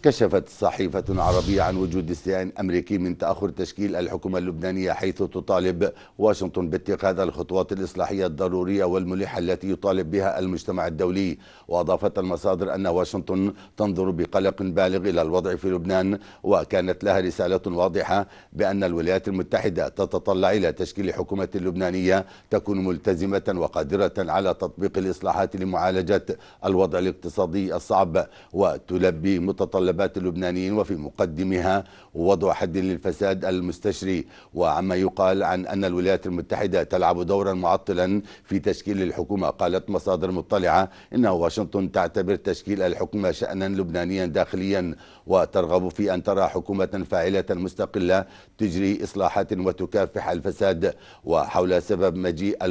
كشفت صحيفة عربية عن وجود استياء أمريكي من تأخر تشكيل الحكومة اللبنانية، حيث تطالب واشنطن باتخاذ الخطوات الإصلاحية الضرورية والملحة التي يطالب بها المجتمع الدولي. وأضافت المصادر أن واشنطن تنظر بقلق بالغ إلى الوضع في لبنان، وكانت لها رسالة واضحة بأن الولايات المتحدة تتطلع إلى تشكيل حكومة لبنانية تكون ملتزمة وقادرة على تطبيق الإصلاحات لمعالجة الوضع الاقتصادي الصعب وتلبي متطلبات اللبنانيين، وفي مقدمها وضع حد للفساد المستشري. وعما يقال عن أن الولايات المتحدة تلعب دورا معطلا في تشكيل الحكومة، قالت مصادر مطلعة إن واشنطن تعتبر تشكيل الحكومة شأنا لبنانيا داخليا، وترغب في أن ترى حكومة فاعلة مستقلة تجري إصلاحات وتكافح الفساد. وحول سبب مجيء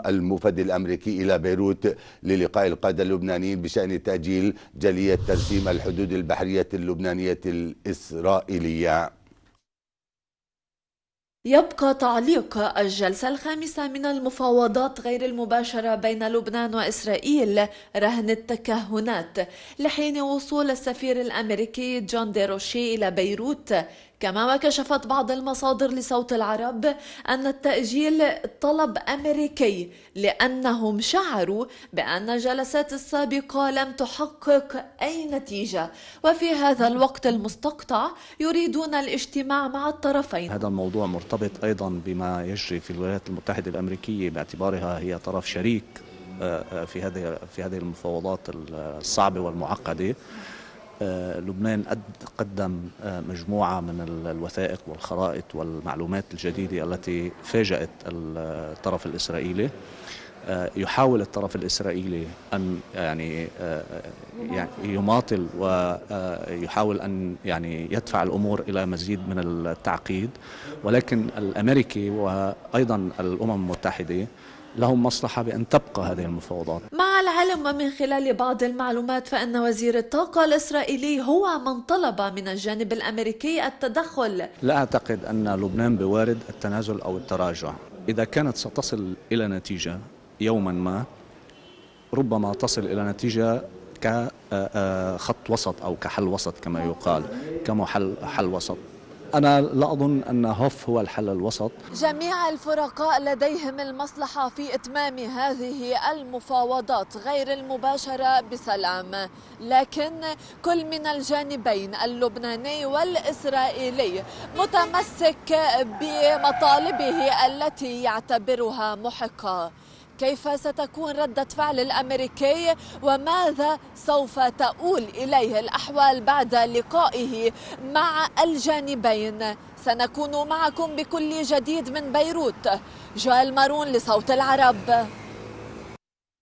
الموفد الأمريكي إلى بيروت للقاء القادة اللبنانيين بشأن تأجيل جلية ترسيم الحدود البحرية اللبنانية الإسرائيلية. يبقى تعليق الجلسة الخامسة من المفاوضات غير المباشرة بين لبنان وإسرائيل رهن التكهنات لحين وصول السفير الأمريكي جون ديروشي إلى بيروت. كما وكشفت بعض المصادر لصوت العرب أن التأجيل طلب أمريكي، لأنهم شعروا بأن الجلسات السابقة لم تحقق أي نتيجة، وفي هذا الوقت المستقطع يريدون الاجتماع مع الطرفين. هذا الموضوع مرتبط أيضا بما يجري في الولايات المتحدة الأمريكية باعتبارها هي طرف شريك في هذه المفاوضات الصعبة والمعقدة. لبنان قدم مجموعة من الوثائق والخرائط والمعلومات الجديدة التي فاجأت الطرف الإسرائيلي. يحاول الطرف الإسرائيلي أن يعني يماطل ويحاول أن يدفع الأمور إلى مزيد من التعقيد، ولكن الأمريكي وأيضا الأمم المتحدة لهم مصلحة بأن تبقى هذه المفاوضات. مع العلم ومن خلال بعض المعلومات فإن وزير الطاقة الإسرائيلي هو من طلب من الجانب الأمريكي التدخل. لا أعتقد أن لبنان بوارد التنازل أو التراجع. إذا كانت ستصل إلى نتيجة يوما ما، ربما تصل إلى نتيجة كخط وسط أو كحل وسط كما يقال، حل وسط. أنا لا أظن أن هوف هو الحل الوسط. جميع الفرقاء لديهم المصلحة في إتمام هذه المفاوضات غير المباشرة بسلام، لكن كل من الجانبين اللبناني والإسرائيلي متمسك بمطالبه التي يعتبرها محقة. كيف ستكون ردة فعل الأمريكي وماذا سوف تؤول إليه الأحوال بعد لقائه مع الجانبين؟ سنكون معكم بكل جديد من بيروت. جوال مارون لصوت العرب.